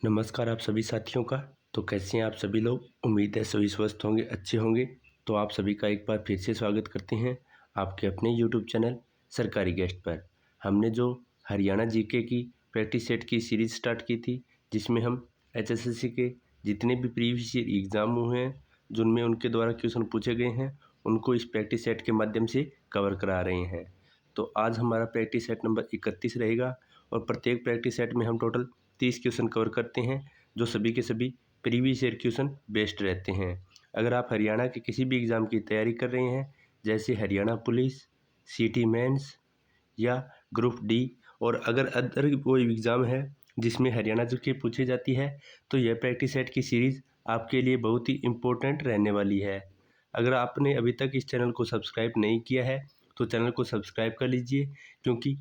नमस्कार आप सभी साथियों का। तो कैसे हैं आप सभी लोग। उम्मीद है सभी स्वस्थ होंगे, अच्छे होंगे। तो आप सभी का एक बार फिर से स्वागत करते हैं आपके अपने यूट्यूब चैनल सरकारी गेस्ट पर। हमने जो हरियाणा जीके की प्रैक्टिस सेट की सीरीज़ स्टार्ट की थी, जिसमें हम एचएसएससी के जितने भी प्रीवियस ईयर एग्ज़ाम हुए हैं, जिनमें उनके द्वारा क्वेश्चन पूछे गए हैं, उनको इस प्रैक्टिस सेट के माध्यम से कवर करा रहे हैं। तो आज हमारा प्रैक्टिस सेट नंबर 31 रहेगा और प्रत्येक प्रैक्टिस सेट में हम टोटल 30 क्वेश्चन कवर करते हैं, जो सभी के सभी प्रीवियस ईयर क्वेश्चन बेस्ड रहते हैं। अगर आप हरियाणा के किसी भी एग्ज़ाम की तैयारी कर रहे हैं, जैसे हरियाणा पुलिस, सिटी मेंस या ग्रुप डी, और अगर अदर कोई एग्ज़ाम है जिसमें हरियाणा की पूछी जाती है, तो यह प्रैक्टिस सेट की सीरीज़ आपके लिए बहुत ही इम्पोर्टेंट रहने वाली है। अगर आपने अभी तक इस चैनल को सब्सक्राइब नहीं किया है, तो चैनल को सब्सक्राइब कर लीजिए, क्योंकि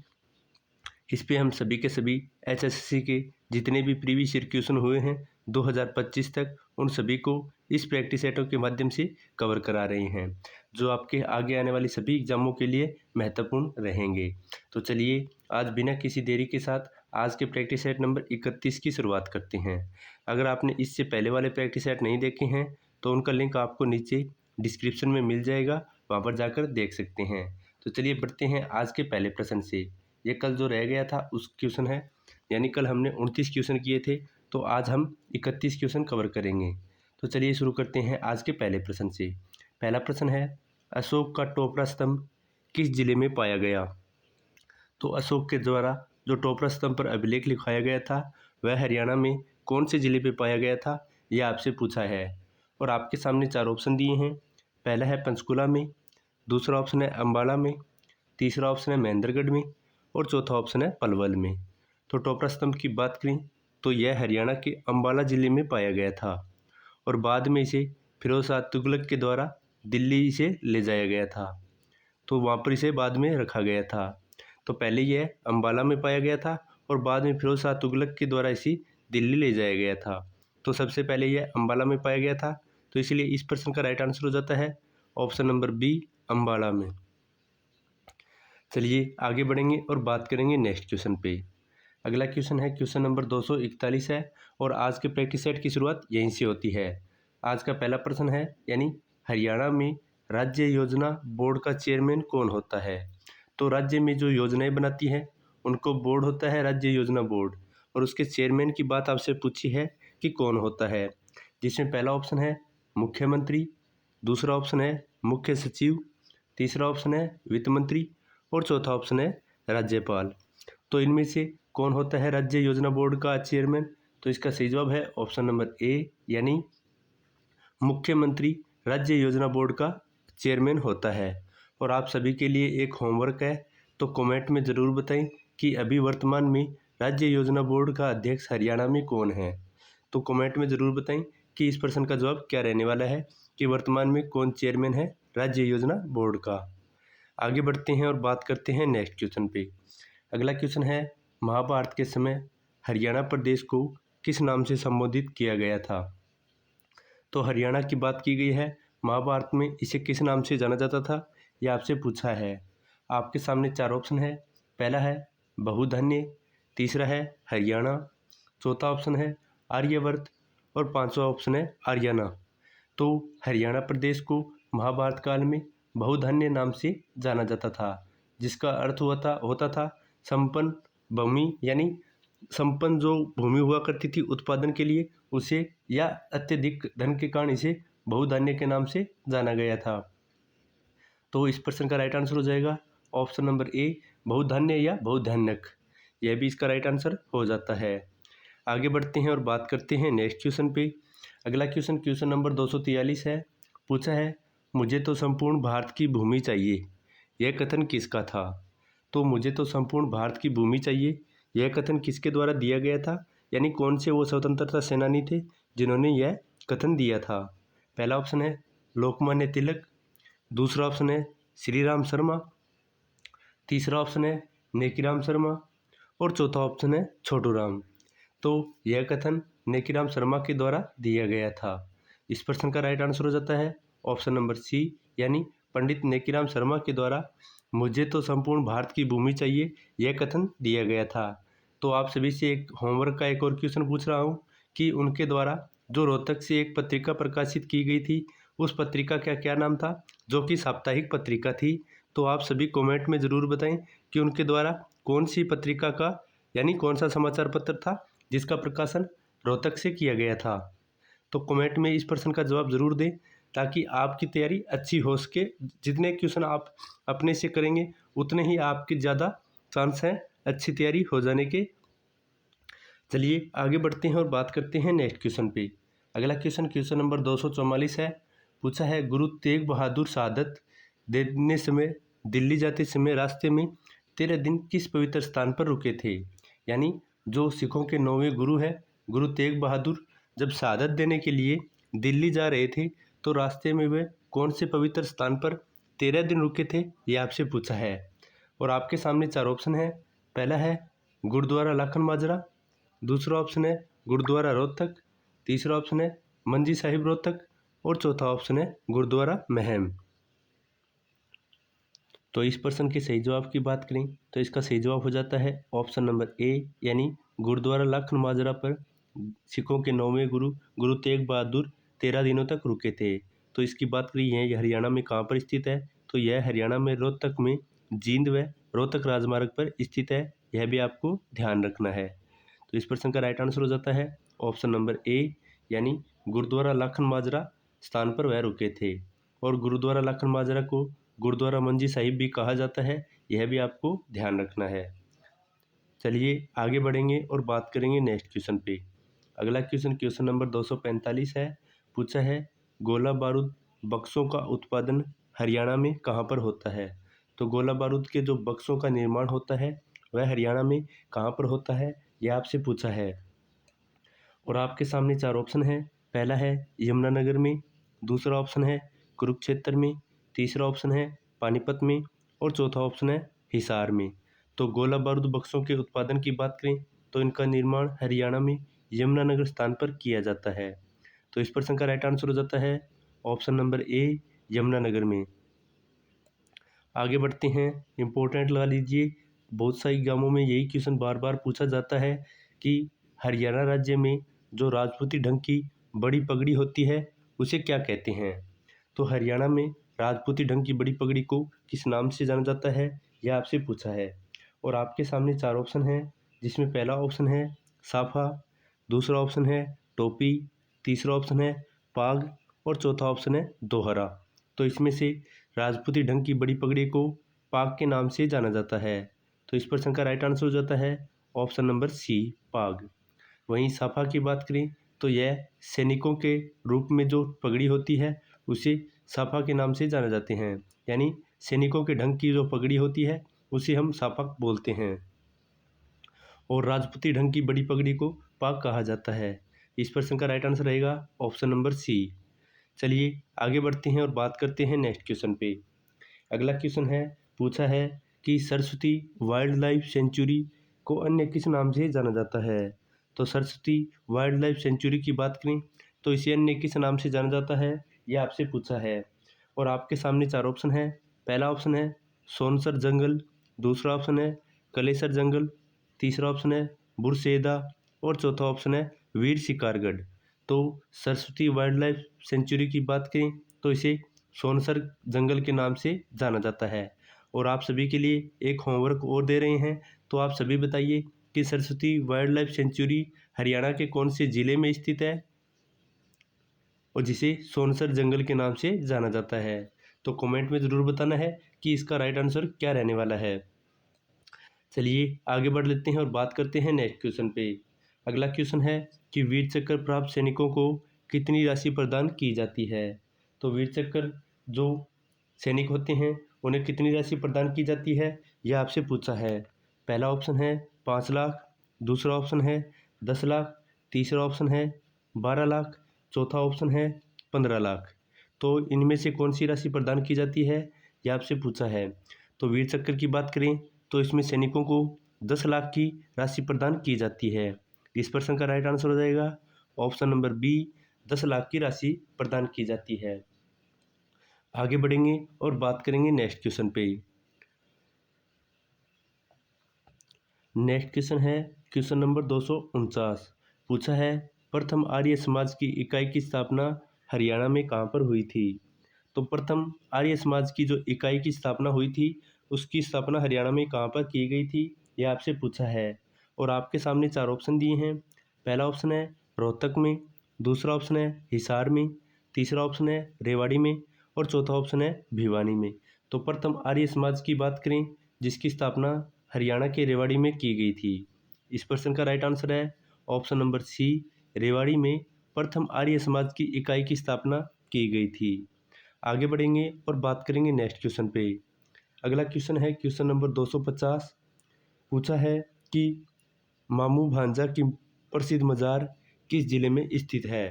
इस पे हम सभी के सभी एचएसएससी के जितने भी प्रीवियस ईयर क्वेश्चन हुए हैं 2025 तक, उन सभी को इस प्रैक्टिस सेटों के माध्यम से कवर करा रहे हैं, जो आपके आगे आने वाली सभी एग्जामों के लिए महत्वपूर्ण रहेंगे। तो चलिए आज बिना किसी देरी के साथ आज के प्रैक्टिस सेट नंबर 31 की शुरुआत करते हैं। अगर आपने इससे पहले वाले प्रैक्टिस सेट नहीं देखे हैं, तो उनका लिंक आपको नीचे डिस्क्रिप्शन में मिल जाएगा, वहाँ पर जाकर देख सकते हैं। तो चलिए बढ़ते हैं आज के पहले प्रश्न से। ये कल जो रह गया था उस क्वेश्चन है, यानी कल हमने 29 क्वेश्चन किए थे, तो आज हम 31 क्वेश्चन कवर करेंगे। तो चलिए शुरू करते हैं आज के पहले प्रश्न से। पहला प्रश्न है, अशोक का टोपरा स्तंभ किस जिले में पाया गया। तो अशोक के द्वारा जो टोपरा स्तंभ पर अभिलेख लिखवाया गया था, वह हरियाणा में कौन से जिले पे पाया गया था, यह आपसे पूछा है। और आपके सामने चार ऑप्शन दिए हैं। पहला है पंचकुला में, दूसरा ऑप्शन है अम्बाला में, तीसरा ऑप्शन है महेंद्रगढ़ में, और चौथा ऑप्शन है पलवल में। तो टोपरा स्तंभ की बात करें तो यह हरियाणा के अम्बाला ज़िले में पाया गया था, और बाद में इसे फिरोज शाह तुगलक के द्वारा दिल्ली से ले जाया गया था, तो वहाँ पर इसे बाद में रखा गया था। तो पहले यह अम्बाला में पाया गया था और बाद में फिरोज शाह तुगलक के द्वारा इसे दिल्ली ले जाया गया था। तो सबसे पहले यह अम्बाला में पाया गया था, तो इसलिए इस प्रश्न का राइट आंसर हो जाता है ऑप्शन नंबर बी, अम्बाला में। चलिए आगे बढ़ेंगे और बात करेंगे नेक्स्ट क्वेश्चन पे। अगला क्वेश्चन है क्वेश्चन नंबर 241 है, और आज के प्रैक्टिस सेट की शुरुआत यहीं से होती है। आज का पहला प्रश्न है, यानी हरियाणा में राज्य योजना बोर्ड का चेयरमैन कौन होता है। तो राज्य में जो योजनाएं बनाती हैं उनको बोर्ड होता है, राज्य योजना बोर्ड, और उसके चेयरमैन की बात आपसे पूछी है कि कौन होता है, जिसमें पहला ऑप्शन है मुख्यमंत्री, दूसरा ऑप्शन है मुख्य सचिव, तीसरा ऑप्शन है वित्त मंत्री, और चौथा ऑप्शन है राज्यपाल। तो इनमें से कौन होता है राज्य योजना बोर्ड का चेयरमैन। तो इसका सही जवाब है ऑप्शन नंबर ए, यानी मुख्यमंत्री राज्य योजना बोर्ड का चेयरमैन होता है। और आप सभी के लिए एक होमवर्क है, तो कमेंट में ज़रूर बताएं कि अभी वर्तमान में राज्य योजना बोर्ड का अध्यक्ष हरियाणा में कौन है। तो कमेंट में ज़रूर बताएं कि इस प्रश्न का जवाब क्या रहने वाला है, कि वर्तमान में कौन चेयरमैन है राज्य योजना बोर्ड का। आगे बढ़ते हैं और बात करते हैं नेक्स्ट क्वेश्चन पे। अगला क्वेश्चन है, महाभारत के समय हरियाणा प्रदेश को किस नाम से संबोधित किया गया था। तो हरियाणा की बात की गई है, महाभारत में इसे किस नाम से जाना जाता था, यह आपसे पूछा है। आपके सामने चार ऑप्शन है। पहला है बहुधन्य, तीसरा है हरियाणा, चौथा ऑप्शन है आर्यवर्त, और पांचवा ऑप्शन है आर्याना। तो हरियाणा प्रदेश को महाभारत काल में बहुधन्य नाम से जाना जाता था, जिसका अर्थ होता था संपन्न भूमि, यानी संपन्न जो भूमि हुआ करती थी उत्पादन के लिए उसे, या अत्यधिक धन के कारण इसे बहुधन्य के नाम से जाना गया था। तो इस प्रश्न का राइट आंसर हो जाएगा ऑप्शन नंबर ए, बहुधन्य या बहुधन्यक। यह भी इसका राइट आंसर हो जाता है। आगे बढ़ते हैं और बात करते हैं नेक्स्ट क्वेश्चन पे। अगला क्वेश्चन क्वेश्चन नंबर 243 है। पूछा है, मुझे तो संपूर्ण भारत की भूमि चाहिए, यह कथन किसका था। तो मुझे तो संपूर्ण भारत की भूमि चाहिए, यह कथन किसके द्वारा दिया गया था, यानी कौन से वो स्वतंत्रता सेनानी थे जिन्होंने यह कथन दिया था। पहला ऑप्शन है लोकमान्य तिलक, दूसरा ऑप्शन है श्री राम शर्मा, तीसरा ऑप्शन है नेकीराम शर्मा, और चौथा ऑप्शन है छोटू राम। तो यह कथन नेकीराम शर्मा के द्वारा दिया गया था। इस प्रश्न का राइट आंसर हो जाता है ऑप्शन नंबर सी, यानी पंडित नेकीराम शर्मा के द्वारा मुझे तो संपूर्ण भारत की भूमि चाहिए यह कथन दिया गया था। तो आप सभी से एक होमवर्क का एक और क्वेश्चन पूछ रहा हूँ कि उनके द्वारा जो रोहतक से एक पत्रिका प्रकाशित की गई थी, उस पत्रिका का क्या नाम था, जो कि साप्ताहिक पत्रिका थी। तो आप सभी कमेंट में ज़रूर बताएं कि उनके द्वारा कौन सी पत्रिका का यानी कौन सा समाचार पत्र था जिसका प्रकाशन रोहतक से किया गया था। तो कमेंट में इस प्रश्न का जवाब ज़रूर दें ताकि आपकी तैयारी अच्छी हो सके। जितने क्वेश्चन आप अपने से करेंगे उतने ही आपके ज़्यादा चांस हैं अच्छी तैयारी हो जाने के। चलिए आगे बढ़ते हैं और बात करते हैं नेक्स्ट क्वेश्चन पे। अगला क्वेश्चन नंबर 244 है। पूछा है, गुरु तेग बहादुर शहादत देने समय दिल्ली जाते समय रास्ते में 13 दिन किस पवित्र स्थान पर रुके थे। यानी जो सिखों के 9वें गुरु हैं गुरु तेग बहादुर, जब शहादत देने के लिए दिल्ली जा रहे थे तो रास्ते में वे कौन से पवित्र स्थान पर 13 दिन रुके थे, ये आपसे पूछा है। और आपके सामने 4 ऑप्शन है। पहला है गुरुद्वारा लाखन माजरा, दूसरा ऑप्शन है गुरुद्वारा रोहतक, तीसरा ऑप्शन है मंजी साहिब रोहतक और चौथा ऑप्शन है गुरुद्वारा महम। तो इस प्रश्न के सही जवाब की बात करें तो इसका सही जवाब हो जाता है ऑप्शन नंबर ए, यानी गुरुद्वारा लाखन माजरा पर सिखों के 9वें गुरु गुरु तेग बहादुर 13 दिनों तक रुके थे। तो इसकी बात करें यह हरियाणा में कहाँ पर स्थित है, तो यह हरियाणा में रोहतक में जींद व रोहतक राजमार्ग पर स्थित है। यह भी आपको ध्यान रखना है। तो इस प्रश्न का राइट आंसर हो जाता है ऑप्शन नंबर ए, यानी गुरुद्वारा लाखन माजरा स्थान पर वह रुके थे। और गुरुद्वारा लाखन माजरा को गुरुद्वारा मंजी साहिब भी कहा जाता है, यह भी आपको ध्यान रखना है। चलिए आगे बढ़ेंगे और बात करेंगे नेक्स्ट क्वेश्चन पे। अगला क्वेश्चन नंबर 245 है। पूछा है, गोला बारूद बक्सों का उत्पादन हरियाणा में कहाँ पर होता है। तो गोला बारूद के जो बक्सों का निर्माण होता है वह हरियाणा में कहाँ पर होता है, यह आपसे पूछा है। और आपके सामने 4 ऑप्शन है। पहला है यमुनानगर में, दूसरा ऑप्शन है कुरुक्षेत्र में, तीसरा ऑप्शन है पानीपत में और चौथा ऑप्शन है हिसार में। तो गोला बारूद बक्सों के उत्पादन की बात करें तो इनका निर्माण हरियाणा में यमुनानगर स्थान पर किया जाता है। तो इस प्रश्न का राइट आंसर हो जाता है ऑप्शन नंबर ए, यमुनानगर में। आगे बढ़ते हैं, इम्पोर्टेंट लगा लीजिए। बहुत सारे एग्जामों में यही क्वेश्चन बार बार पूछा जाता है कि हरियाणा राज्य में जो राजपूती ढंग की बड़ी पगड़ी होती है उसे क्या कहते हैं। तो हरियाणा में राजपूती ढंग की बड़ी पगड़ी को किस नाम से जाना जाता है, यह आपसे पूछा है। और आपके सामने 4 ऑप्शन हैं, जिसमें पहला ऑप्शन है साफा, दूसरा ऑप्शन है टोपी, तीसरा ऑप्शन है पाग और चौथा ऑप्शन है दोहरा। तो इसमें से राजपूती ढंग की बड़ी पगड़ी को पाग के नाम से जाना जाता है। तो इस प्रश्न का राइट आंसर हो जाता है ऑप्शन नंबर सी, पाग। वहीं साफा की बात करें तो यह सैनिकों के रूप में जो पगड़ी होती है उसे साफा के नाम से जाने जाते हैं। यानी सैनिकों के ढंग की जो पगड़ी होती है उसे हम साफा बोलते हैं। और राजपूती ढंग की बड़ी पगड़ी को पाग कहा जाता है। इस प्रश्न का राइट आंसर रहेगा ऑप्शन नंबर सी। चलिए आगे बढ़ते हैं और बात करते हैं नेक्स्ट क्वेश्चन पे। अगला क्वेश्चन है, पूछा है कि सरस्वती वाइल्ड लाइफ सेंचुरी को अन्य किस नाम से जाना जाता है। तो सरस्वती वाइल्ड लाइफ सेंचुरी की बात करें तो इसे अन्य किस नाम से जाना जाता है, यह आपसे पूछा है। और आपके सामने 4 ऑप्शन है। पहला ऑप्शन है सोनसर जंगल, दूसरा ऑप्शन है कलेसर जंगल, तीसरा ऑप्शन है बुरसेदा और चौथा ऑप्शन है वीर शिकारगढ़। तो सरस्वती वाइल्ड लाइफ सेंचुरी की बात करें तो इसे सोनसर जंगल के नाम से जाना जाता है। और आप सभी के लिए एक होमवर्क और दे रहे हैं, तो आप सभी बताइए कि Saraswati wild life sanctuary Haryana के कौन से ज़िले में स्थित है और जिसे सोनसर जंगल के नाम से जाना जाता है। तो कमेंट में ज़रूर बताना है कि इसका राइट आंसर क्या रहने वाला है। चलिए आगे बढ़ लेते हैं और बात करते हैं नेक्स्ट क्वेश्चन पे। अगला क्वेश्चन है कि वीर चक्र प्राप्त सैनिकों को कितनी राशि प्रदान की जाती है। तो वीर चक्र जो सैनिक होते हैं उन्हें कितनी राशि प्रदान की जाती है, यह आपसे पूछा है। पहला ऑप्शन है 5 लाख, दूसरा ऑप्शन है 10 लाख, तीसरा ऑप्शन है 12 लाख, चौथा ऑप्शन है 15 लाख। तो इनमें से कौन सी राशि प्रदान की जाती है, यह आपसे पूछा है। तो वीर चक्र की बात करें तो इसमें सैनिकों को 10 लाख की राशि प्रदान की जाती है। इस प्रश्न का राइट आंसर हो जाएगा ऑप्शन नंबर बी, 10 लाख की राशि प्रदान की जाती है। आगे बढ़ेंगे और बात करेंगे नेक्स्ट क्वेश्चन पे। नेक्स्ट क्वेश्चन है क्वेश्चन नंबर 249 पूछा है प्रथम आर्य समाज की इकाई की स्थापना हरियाणा में कहाँ पर हुई थी। तो प्रथम आर्य समाज की जो इकाई की स्थापना हुई थी उसकी स्थापना हरियाणा में कहाँ पर की गई थी, यह आपसे पूछा है। और आपके सामने चार ऑप्शन दिए हैं। पहला ऑप्शन है रोहतक में, दूसरा ऑप्शन है हिसार में, तीसरा ऑप्शन है रेवाड़ी में और चौथा ऑप्शन है भिवानी में। तो प्रथम आर्य समाज की बात करें जिसकी स्थापना हरियाणा के रेवाड़ी में की गई थी। इस प्रश्न का राइट आंसर है ऑप्शन नंबर सी, रेवाड़ी में प्रथम आर्य समाज की इकाई की स्थापना की गई थी। आगे बढ़ेंगे और बात करेंगे नेक्स्ट क्वेश्चन पे। अगला क्वेश्चन है क्वेश्चन नंबर 250 पूछा है कि मामू भांजा की प्रसिद्ध मज़ार किस जिले में स्थित है।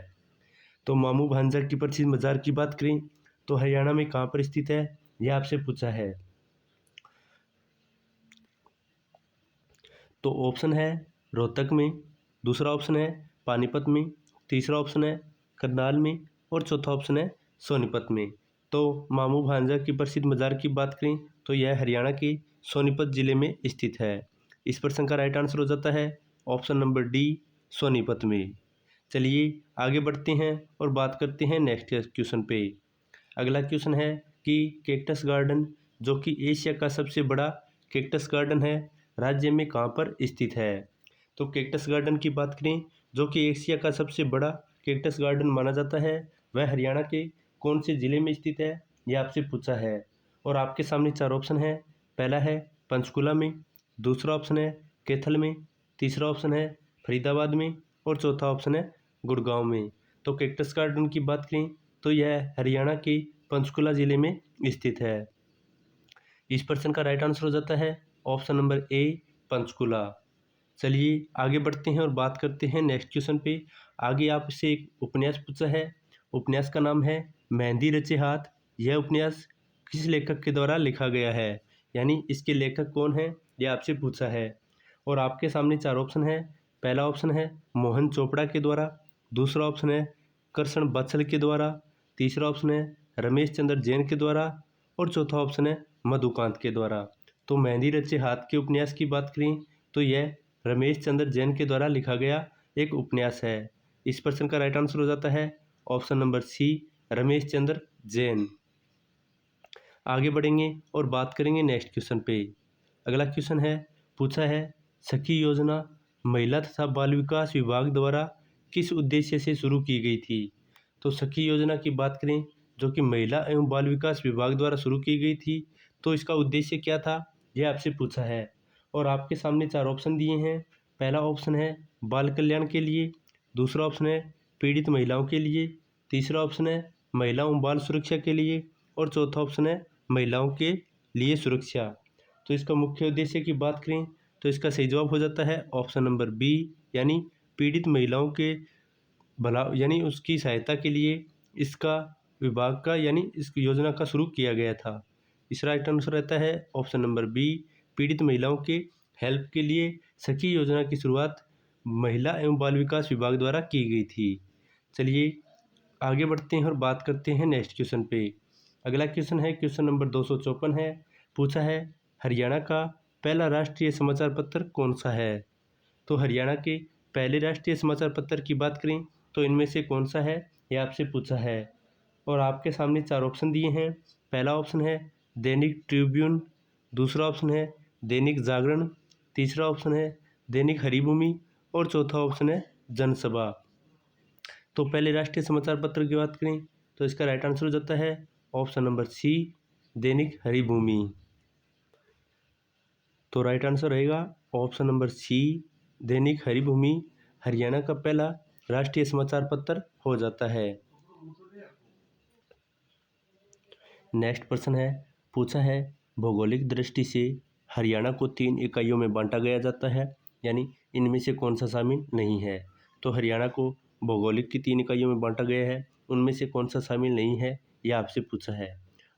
तो मामू भांजा की प्रसिद्ध मज़ार की बात करें तो हरियाणा में कहाँ पर स्थित है, यह आपसे पूछा है। तो ऑप्शन है रोहतक में, दूसरा ऑप्शन है पानीपत में, तीसरा ऑप्शन है करनाल में और चौथा ऑप्शन है सोनीपत में। तो मामू भांजा की प्रसिद्ध मज़ार की बात करें तो यह हरियाणा के सोनीपत ज़िले में स्थित है। इस प्रश्न का राइट आंसर हो जाता है ऑप्शन नंबर डी, सोनीपत में। चलिए आगे बढ़ते हैं और बात करते हैं नेक्स्ट क्वेश्चन पे। अगला क्वेश्चन है कि कैक्टस गार्डन जो कि एशिया का सबसे बड़ा कैक्टस गार्डन है राज्य में कहाँ पर स्थित है। तो कैक्टस गार्डन की बात करें जो कि एशिया का सबसे बड़ा कैक्टस गार्डन माना जाता है वह हरियाणा के कौन से ज़िले में स्थित है, यह आपसे पूछा है। और आपके सामने चार ऑप्शन है। पहला है पंचकुला में, दूसरा ऑप्शन है कैथल में, तीसरा ऑप्शन है फरीदाबाद में और चौथा ऑप्शन है गुड़गांव में। तो कैक्टस गार्डन की बात करें तो यह हरियाणा के पंचकुला ज़िले में स्थित है। इस प्रश्न का राइट आंसर हो जाता है ऑप्शन नंबर ए, पंचकुला। चलिए आगे बढ़ते हैं और बात करते हैं नेक्स्ट क्वेश्चन पे। आगे आपसे एक उपन्यास पूछा है। उपन्यास का नाम है मेहंदी रचे हाथ। यह उपन्यास किस लेखक के द्वारा लिखा गया है, यानी इसके लेखक कौन है, यह आपसे पूछा है। और आपके सामने चार ऑप्शन है। पहला ऑप्शन है मोहन चोपड़ा के द्वारा, दूसरा ऑप्शन है कृष्ण बत्सल के द्वारा, तीसरा ऑप्शन है रमेश चंद्र जैन के द्वारा और चौथा ऑप्शन है मधुकांत के द्वारा। तो मेहंदी रचे हाथ के उपन्यास की बात करें तो यह रमेश चंद्र जैन के द्वारा लिखा गया एक उपन्यास है। इस प्रश्न का राइट आंसर हो जाता है ऑप्शन नंबर सी, रमेश चंद्र जैन। आगे बढ़ेंगे और बात करेंगे नेक्स्ट क्वेश्चन पे। अगला क्वेश्चन है पूछा है सखी योजना महिला तथा बाल विकास विभाग द्वारा किस उद्देश्य से शुरू की गई थी। तो सखी योजना की बात करें जो कि महिला एवं बाल विकास विभाग द्वारा शुरू की गई थी तो इसका उद्देश्य क्या था, यह आपसे पूछा है। और आपके सामने चार ऑप्शन दिए हैं। पहला ऑप्शन है बाल कल्याण के लिए, दूसरा ऑप्शन है पीड़ित महिलाओं के लिए, तीसरा ऑप्शन है महिला एवं बाल सुरक्षा के लिए और चौथा ऑप्शन है महिलाओं के लिए सुरक्षा। तो इसका मुख्य उद्देश्य की बात करें तो इसका सही जवाब हो जाता है ऑप्शन नंबर बी, यानी पीड़ित महिलाओं के भला यानी उसकी सहायता के लिए इसका विभाग का यानी इस योजना का शुरू किया गया था। इसका राइट आंसर रहता है ऑप्शन नंबर बी, पीड़ित महिलाओं के हेल्प के लिए सखी योजना की शुरुआत महिला एवं बाल विकास विभाग द्वारा की गई थी। चलिए आगे बढ़ते हैं और बात करते हैं नेक्स्ट क्वेश्चन पे। अगला क्वेश्चन है क्वेश्चन नंबर 254 है। पूछा है हरियाणा का पहला राष्ट्रीय समाचार पत्र कौन सा है। तो हरियाणा के पहले राष्ट्रीय समाचार पत्र की बात करें तो इनमें से कौन सा है, यह आपसे पूछा है। और आपके सामने चार ऑप्शन दिए हैं। पहला ऑप्शन है दैनिक ट्रिब्यून, दूसरा ऑप्शन है दैनिक जागरण, तीसरा ऑप्शन है दैनिक हरिभूमि और चौथा ऑप्शन है जनसभा। तो पहले राष्ट्रीय समाचार पत्र की बात करें तो इसका राइट आंसर हो जाता है ऑप्शन नंबर सी, दैनिक हरिभूमि। तो राइट आंसर रहेगा ऑप्शन नंबर सी, दैनिक हरिभूमि हरियाणा का पहला राष्ट्रीय समाचार पत्र हो जाता है। नेक्स्ट प्रश्न है पूछा है भौगोलिक दृष्टि से हरियाणा को 3 इकाइयों में बांटा गया जाता है, यानी इनमें से कौन सा शामिल नहीं है। तो हरियाणा को भौगोलिक की 3 इकाइयों में बांटा गया है, उनमें से कौन सा शामिल नहीं है, यह आपसे पूछा है।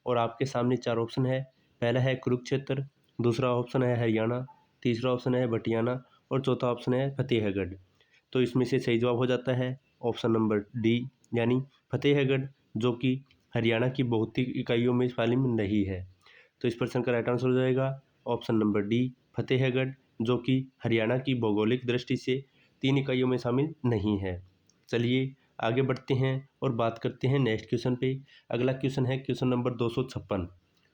और आपके सामने चार ऑप्शन है। पहला है कुरुक्षेत्र, दूसरा ऑप्शन है हरियाणा, तीसरा ऑप्शन है भटियाना और चौथा ऑप्शन है फतेहगढ़। तो इसमें से सही जवाब हो जाता है ऑप्शन नंबर डी, यानी फतेहगढ़, जो कि हरियाणा की भौतिक इकाइयों में शामिल नहीं है। तो इस प्रश्न का राइट आंसर हो जाएगा ऑप्शन नंबर डी, फतेहगढ़, जो कि हरियाणा की भौगोलिक दृष्टि से 3 इकाइयों में शामिल नहीं है। चलिए आगे बढ़ते हैं और बात करते हैं नेक्स्ट क्वेश्चन पे। अगला क्वेश्चन है क्वेश्चन नंबर 256।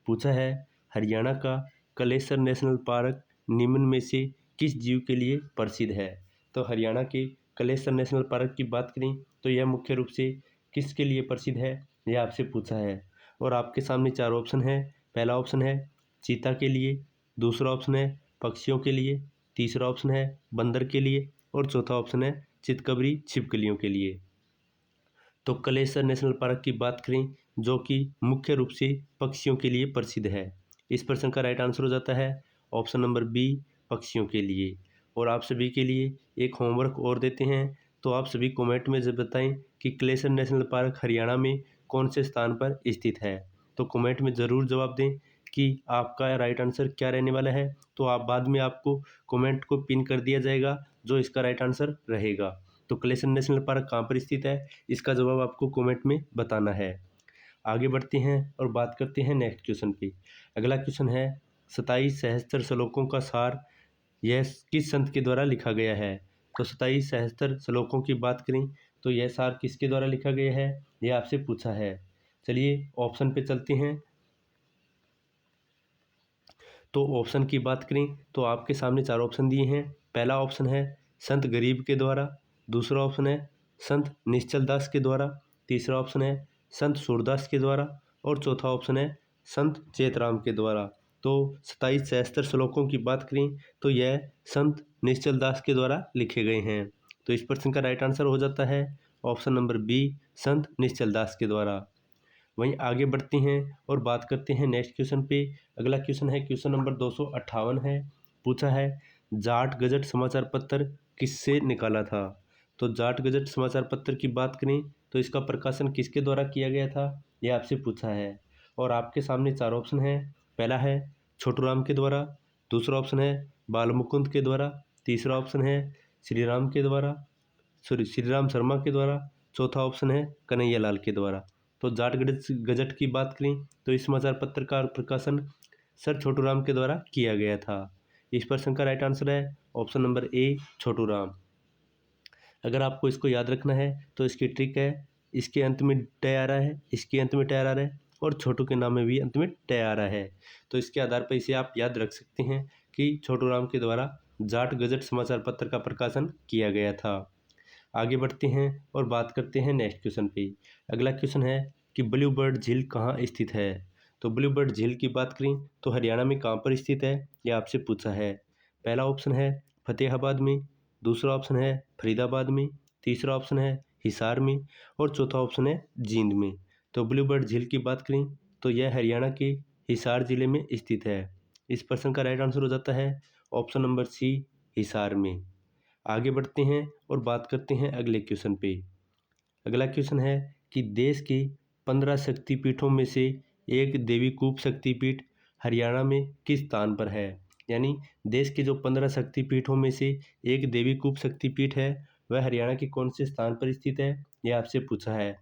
पूछा है हरियाणा का कलेसर नेशनल पार्क निम्न में से किस जीव के लिए प्रसिद्ध है। तो हरियाणा के कलेसर नेशनल पार्क की बात करें तो यह मुख्य रूप से किसके लिए प्रसिद्ध है, यह आपसे पूछा है। और आपके सामने 4 ऑप्शन है। पहला ऑप्शन है चीता के लिए, दूसरा ऑप्शन है पक्षियों के लिए, तीसरा ऑप्शन है बंदर के लिए और चौथा ऑप्शन है चितकबरी छिपकलियों के लिए। तो कलेसर नेशनल पार्क की बात करें जो कि मुख्य रूप से पक्षियों के लिए प्रसिद्ध है। इस प्रश्न का राइट आंसर हो जाता है ऑप्शन नंबर बी, पक्षियों के लिए। और आप सभी के लिए एक होमवर्क और देते हैं, तो आप सभी कमेंट में जब बताएं कि कलेसर नेशनल पार्क हरियाणा में कौन से स्थान पर स्थित है। तो कमेंट में ज़रूर जवाब दें कि आपका राइट आंसर क्या रहने वाला है। तो आप बाद में आपको कमेंट को पिन कर दिया जाएगा जो इसका राइट आंसर रहेगा। तो कलेसर नेशनल पार्क कहाँ पर स्थित है, इसका जवाब आपको कमेंट में बताना है। आगे बढ़ते हैं और बात करते हैं नेक्स्ट क्वेश्चन पे। अगला क्वेश्चन है 27 सहस्त्र श्लोकों का सार यह किस संत के द्वारा लिखा गया है। तो 27 सहस्त्र श्लोकों की बात करें तो यह सार किसके द्वारा लिखा गया है, यह आपसे पूछा है। चलिए ऑप्शन पे चलते हैं। तो ऑप्शन की बात करें तो आपके सामने 4 ऑप्शन दिए हैं। पहला ऑप्शन है संत गरीब के द्वारा, दूसरा ऑप्शन है संत निश्चल दास के द्वारा, तीसरा ऑप्शन है संत सूरदास के द्वारा और चौथा ऑप्शन है संत चेतराम के द्वारा। तो 27 सहस्त्र श्लोकों की बात करें तो यह संत निश्चल दास के द्वारा लिखे गए हैं। तो इस प्रश्न का राइट आंसर हो जाता है ऑप्शन नंबर बी, संत निश्चल दास के द्वारा। वहीं आगे बढ़ते हैं और बात करते हैं नेक्स्ट क्वेश्चन पे। अगला क्वेश्चन है क्वेश्चन नंबर 258 है। पूछा है जाट गजट समाचार पत्र किससे निकाला था। तो जाट गजट समाचार पत्र की बात करें तो इसका प्रकाशन किसके द्वारा किया गया था, यह आपसे पूछा है। और आपके सामने 4 ऑप्शन है। पहला है छोटूराम के द्वारा, दूसरा ऑप्शन है बालमुकुंद के द्वारा, तीसरा ऑप्शन है श्री राम के द्वारा, श्री राम शर्मा के द्वारा, चौथा ऑप्शन है कन्हैया लाल के द्वारा। तो जाट गजट की बात करें तो इस समाचार पत्र का प्रकाशन सर छोटूराम के द्वारा किया गया था। इस प्रश्न का राइट आंसर है ऑप्शन नंबर ए, छोटूराम। अगर आपको इसको याद रखना है तो इसकी ट्रिक है, इसके अंत में ट आ रहा है, इसके अंत में ट आ रहा है और छोटू के नाम में भी अंत में ट आ रहा है। तो इसके आधार पर इसे आप याद रख सकते हैं कि छोटूराम के द्वारा जाट गजट समाचार पत्र का प्रकाशन किया गया था। आगे बढ़ते हैं और बात करते हैं नेक्स्ट क्वेश्चन पे। अगला क्वेश्चन है कि ब्लू बर्ड झील कहाँ स्थित है। तो ब्लू बर्ड झील की बात करें तो हरियाणा में कहाँ पर स्थित है, यह आपसे पूछा है। पहला ऑप्शन है फतेहाबाद में, दूसरा ऑप्शन है फरीदाबाद में, तीसरा ऑप्शन है हिसार में और चौथा ऑप्शन है जींद में। तो ब्लू बर्ड झील की बात करें तो यह हरियाणा के हिसार जिले में स्थित है। इस प्रश्न का राइट आंसर हो जाता है ऑप्शन नंबर सी, हिसार में। आगे बढ़ते हैं और बात करते हैं अगले क्वेश्चन पे। अगला क्वेश्चन है कि देश के 15 शक्तिपीठों में से एक देवीकूप शक्तिपीठ हरियाणा में किस स्थान पर है। यानी देश के जो 15 शक्तिपीठों में से एक देवीकूप शक्तिपीठ है वह हरियाणा के कौन से स्थान पर स्थित है, यह आपसे पूछा है।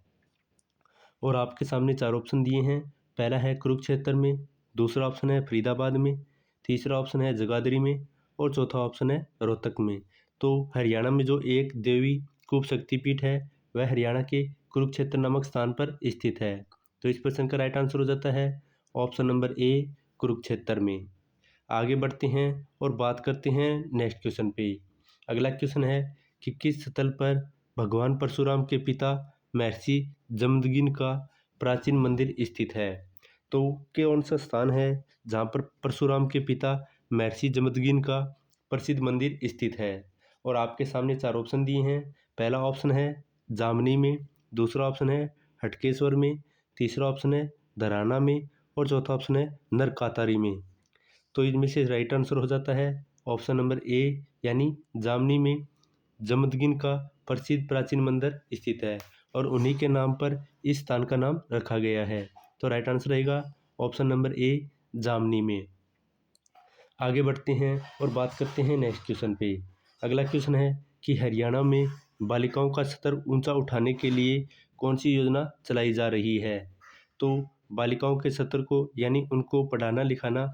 और आपके सामने 4 ऑप्शन दिए हैं। पहला है कुरुक्षेत्र में, दूसरा ऑप्शन है फरीदाबाद में, तीसरा ऑप्शन है जगाधरी में और चौथा ऑप्शन है रोहतक में। तो हरियाणा में जो एक देवी कूप शक्तिपीठ है वह हरियाणा के कुरुक्षेत्र नामक स्थान पर स्थित है। तो इस प्रश्न का राइट आंसर हो जाता है ऑप्शन नंबर ए, कुरुक्षेत्र में। आगे बढ़ते हैं और बात करते हैं नेक्स्ट क्वेश्चन पे। अगला क्वेश्चन है कि किस स्थल पर भगवान परशुराम के पिता महर्षि जमदग्नि का प्राचीन मंदिर स्थित है। तो कौन सा स्थान है जहाँ पर परशुराम के पिता महर्षि जमदग्नि का प्रसिद्ध मंदिर स्थित है। और आपके सामने 4 ऑप्शन दिए हैं। पहला ऑप्शन है जामनी में, दूसरा ऑप्शन है हटकेश्वर में, तीसरा ऑप्शन है धराना में और चौथा ऑप्शन है नरकातारी में। तो इनमें से राइट आंसर हो जाता है ऑप्शन नंबर ए, यानी जामनी में जमदग्नि का प्रसिद्ध प्राचीन मंदिर स्थित है और उन्हीं के नाम पर इस स्थान का नाम रखा गया है। तो राइट आंसर रहेगा ऑप्शन नंबर ए, जामनी में। आगे बढ़ते हैं और बात करते हैं नेक्स्ट क्वेश्चन पे। अगला क्वेश्चन है कि हरियाणा में बालिकाओं का स्तर ऊंचा उठाने के लिए कौन सी योजना चलाई जा रही है। तो बालिकाओं के स्तर को यानी उनको पढ़ाना लिखाना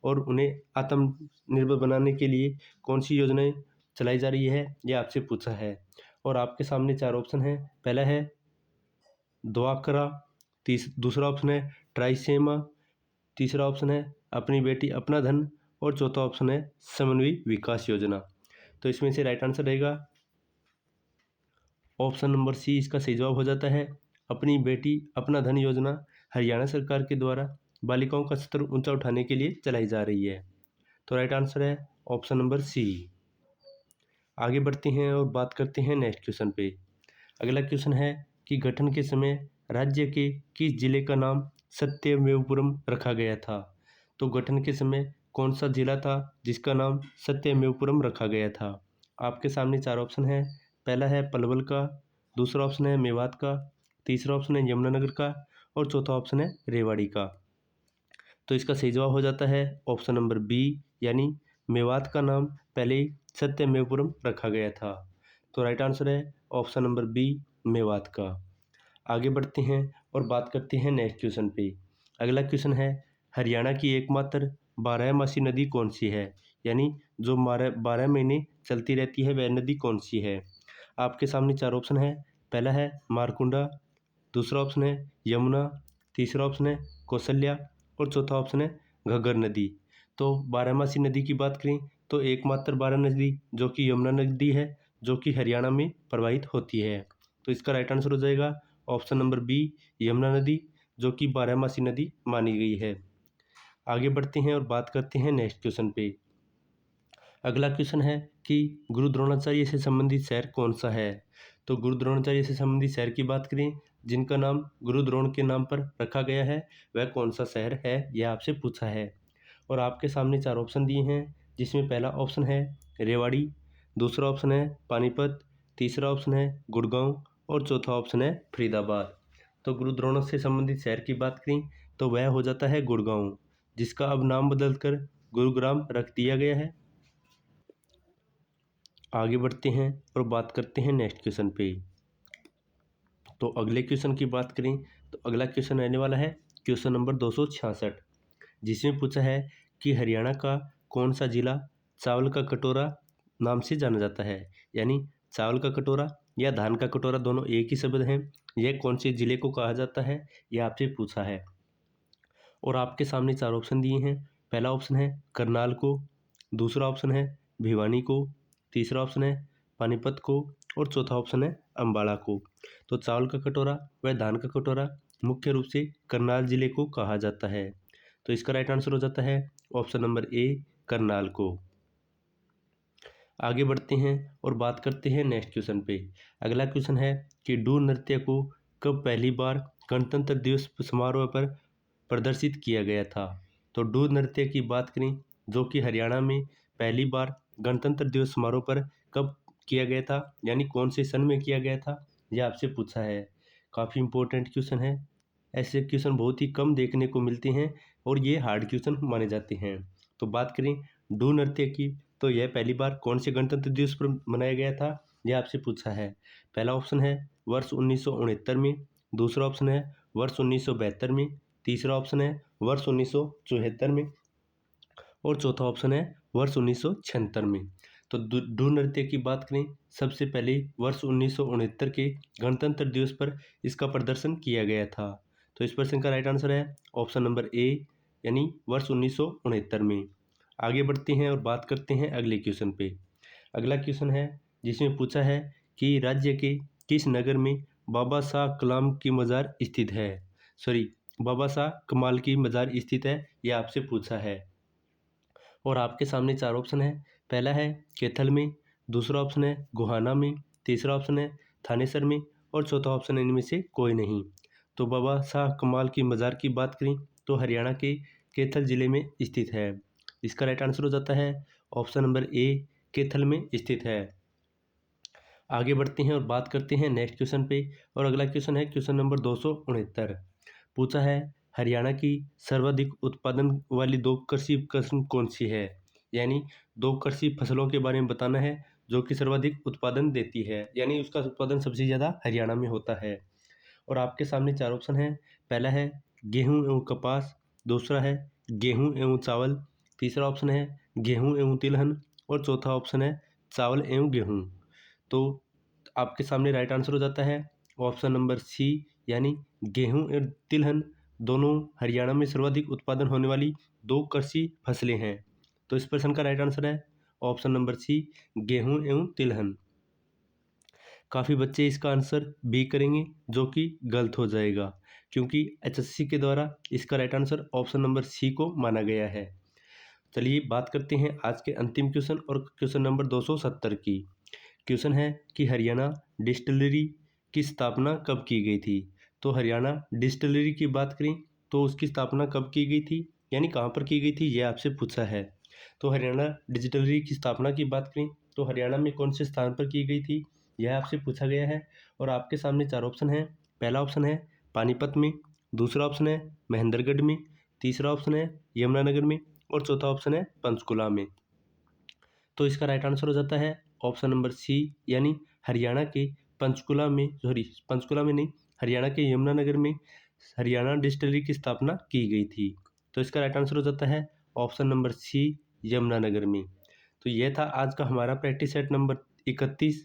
और उन्हें आत्मनिर्भर बनाने के लिए कौन सी योजनाएं चलाई जा रही है, ये आपसे पूछा है। और आपके सामने 4 ऑप्शन है। पहला है ड्वाक्रा, दूसरा ऑप्शन है ट्राइसेमा, तीसरा ऑप्शन है अपनी बेटी अपना धन और चौथा ऑप्शन है समन्वय विकास योजना। तो इसमें से राइट आंसर रहेगा ऑप्शन नंबर सी, इसका सही जवाब हो जाता है। अपनी बेटी अपना धन योजना हरियाणा सरकार के द्वारा बालिकाओं का स्तर ऊंचा उठाने के लिए चलाई जा रही है। तो राइट आंसर है ऑप्शन नंबर सी। आगे बढ़ते हैं और बात करते हैं नेक्स्ट क्वेश्चन पे। अगला क्वेश्चन है कि गठन के समय राज्य के किस जिले का नाम सत्यमेवपुरम रखा गया था। तो गठन के समय कौन सा जिला था जिसका नाम सत्यमेवपुरम रखा गया था। आपके सामने 4 ऑप्शन है। पहला है पलवल का, दूसरा ऑप्शन है मेवात का, तीसरा ऑप्शन है यमुनानगर का और चौथा ऑप्शन है रेवाड़ी का। तो इसका सही जवाब हो जाता है ऑप्शन नंबर बी, यानी मेवात का नाम पहले सत्यमेवपुरम रखा गया था। तो राइट आंसर है ऑप्शन नंबर बी, मेवात का। आगे बढ़ते हैं और बात करते हैं नेक्स्ट क्वेश्चन पे। अगला क्वेश्चन है हरियाणा की एकमात्र बारहमासी नदी कौन सी है, यानी जो 12 महीने चलती रहती है वह नदी कौन सी है। आपके सामने 4 ऑप्शन है। पहला है मारकुंडा, दूसरा ऑप्शन है यमुना, तीसरा ऑप्शन है कौशल्या और चौथा ऑप्शन है घग्गर नदी। तो बारहमासी नदी की बात करें तो एकमात्र 12 नदी जो कि यमुना नदी है, जो कि हरियाणा में प्रवाहित होती है। तो इसका राइट आंसर हो जाएगा ऑप्शन नंबर बी, यमुना नदी, जो कि बारहमासी नदी मानी गई है। आगे बढ़ते हैं और बात करते हैं नेक्स्ट क्वेश्चन पे। अगला क्वेश्चन है कि गुरु द्रोणाचार्य से संबंधित शहर कौन सा है। तो गुरु द्रोणाचार्य से संबंधित शहर की बात करें जिनका नाम गुरु द्रोण के नाम पर रखा गया है, वह कौन सा शहर है, यह आपसे पूछा है। और आपके सामने 4 ऑप्शन दिए हैं, जिसमें पहला ऑप्शन है रेवाड़ी, दूसरा ऑप्शन है पानीपत, तीसरा ऑप्शन है गुड़गांव और चौथा ऑप्शन है फरीदाबाद। तो गुरु द्रोण से संबंधित शहर की बात करें तो वह हो जाता है गुड़गांव, जिसका अब नाम बदलकर गुरुग्राम रख दिया गया है। आगे बढ़ते हैं और बात करते हैं नेक्स्ट क्वेश्चन पे। तो अगले क्वेश्चन की बात करें तो अगला क्वेश्चन रहने वाला है क्वेश्चन नंबर 266, जिसमें पूछा है कि हरियाणा का कौन सा जिला चावल का कटोरा नाम से जाना जाता है। यानी चावल का कटोरा या धान का कटोरा दोनों एक ही शब्द हैं, यह कौन से जिले को कहा जाता है, यह आपसे पूछा है। और आपके सामने 4 ऑप्शन दिए हैं। पहला ऑप्शन है करनाल को, दूसरा ऑप्शन है भिवानी को, तीसरा ऑप्शन है पानीपत को और चौथा ऑप्शन है अम्बाला को। तो चावल का कटोरा व धान का कटोरा मुख्य रूप से करनाल जिले को कहा जाता है। तो इसका राइट आंसर हो जाता है ऑप्शन नंबर ए, करनाल को। आगे बढ़ते हैं और बात करते हैं नेक्स्ट क्वेश्चन पे। अगला क्वेश्चन है कि डू नृत्य को कब पहली बार गणतंत्र दिवस समारोह पर प्रदर्शित किया गया था। तो डू नृत्य की बात करें जो कि हरियाणा में पहली बार गणतंत्र दिवस समारोह पर कब किया गया था, यानी कौन से सन में किया गया था, यह आपसे पूछा है। काफ़ी इंपॉर्टेंट क्वेश्चन है, ऐसे क्वेश्चन बहुत ही कम देखने को मिलते हैं और ये हार्ड क्वेश्चन माने जाते हैं। तो बात करें डू नृत्य की तो यह पहली बार कौन से गणतंत्र दिवस पर मनाया गया था, यह आपसे पूछा है। पहला ऑप्शन है वर्ष 1969 में, दूसरा ऑप्शन है वर्ष 1972 में, तीसरा ऑप्शन है वर्ष 1974 में और चौथा ऑप्शन है वर्ष 1976 में। तो डू नृत्य की बात करें सबसे पहले वर्ष 1969 के गणतंत्र दिवस पर इसका प्रदर्शन किया गया था। तो इस प्रश्न का राइट आंसर है ऑप्शन नंबर ए, यानी वर्ष 1969 में। आगे बढ़ते हैं और बात करते हैं अगले क्वेश्चन पे। अगला क्वेश्चन है जिसमें पूछा है कि राज्य के किस नगर में बाबा शाह कलाम की मज़ार स्थित है, बाबा शाह कमाल की मज़ार स्थित है, यह आपसे पूछा है। और आपके सामने 4 ऑप्शन है। पहला है कैथल में, दूसरा ऑप्शन है गोहाना में, तीसरा ऑप्शन है थानेसर में और चौथा ऑप्शन है इनमें से कोई नहीं। तो बाबा शाह कमाल की मज़ार की बात करें तो हरियाणा के कैथल ज़िले में स्थित है। इसका राइट आंसर हो जाता है ऑप्शन नंबर ए, कैथल में स्थित है। आगे बढ़ते हैं और बात करते हैं नेक्स्ट क्वेश्चन पे। और अगला क्वेश्चन है क्वेश्चन नंबर 269। पूछा है हरियाणा की सर्वाधिक उत्पादन वाली 2 कृषि किस्म कौन सी है, यानी 2 कृषि फसलों के बारे में बताना है जो कि सर्वाधिक उत्पादन देती है, यानी उसका उत्पादन सबसे ज़्यादा हरियाणा में होता है। और आपके सामने 4 ऑप्शन हैं। पहला है गेहूँ एवं कपास, दूसरा है गेहूँ एवं चावल, तीसरा ऑप्शन है गेहूँ एवं तिलहन और चौथा ऑप्शन है चावल एवं गेहूँ। तो आपके सामने राइट आंसर हो जाता है ऑप्शन नंबर सी, यानी गेहूँ एवं तिलहन दोनों हरियाणा में सर्वाधिक उत्पादन होने वाली दो कृषि फसलें हैं। तो इस प्रश्न का राइट आंसर है ऑप्शन नंबर सी, गेहूँ एवं तिलहन। काफ़ी बच्चे इसका आंसर बी करेंगे, जो कि गलत हो जाएगा, क्योंकि एचएससी के द्वारा इसका right answer option number C को माना गया है। चलिए बात करते हैं आज के अंतिम क्वेश्चन और क्वेश्चन नंबर 270 की। क्वेश्चन है कि हरियाणा डिस्टिलरी की स्थापना कब की गई थी। तो हरियाणा डिस्टिलरी की बात करें तो उसकी स्थापना कब की गई थी, यानी कहाँ पर की गई थी, यह आपसे पूछा है। तो हरियाणा डिस्टिलरी की स्थापना की बात करें तो हरियाणा में कौन से स्थान पर की गई थी, यह आपसे पूछा गया है। और आपके सामने चार ऑप्शन है। पहला ऑप्शन है पानीपत में, दूसरा ऑप्शन है महेंद्रगढ़ में, तीसरा ऑप्शन है यमुनानगर में और चौथा ऑप्शन है पंचकुला में। तो इसका राइट आंसर हो जाता है ऑप्शन नंबर सी, यानी हरियाणा के पंचकुला में, सॉरी पंचकुला में नहीं, हरियाणा के यमुनानगर में हरियाणा डिस्टिलरी की स्थापना की गई थी। तो इसका राइट आंसर हो जाता है ऑप्शन नंबर सी, यमुनानगर में। तो यह था आज का हमारा प्रैक्टिस सेट नंबर 31,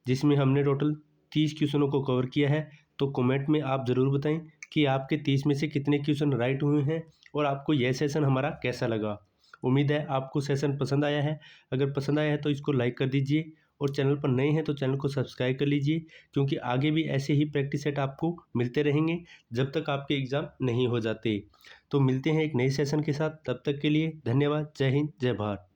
जिसमें हमने टोटल 30 क्वेश्चनों को कवर किया है। तो कमेंट में आप ज़रूर बताएं कि आपके 30 में से कितने क्वेश्चन राइट हुए हैं और आपको यह सेशन हमारा कैसा लगा। उम्मीद है आपको सेशन पसंद आया है। अगर पसंद आया है तो इसको लाइक कर दीजिए और चैनल पर नए हैं तो चैनल को सब्सक्राइब कर लीजिए, क्योंकि आगे भी ऐसे ही प्रैक्टिस सेट आपको मिलते रहेंगे जब तक आपके एग्ज़ाम नहीं हो जाते। तो मिलते हैं एक नए सेशन के साथ, तब तक के लिए धन्यवाद। जय हिंद, जय भारत।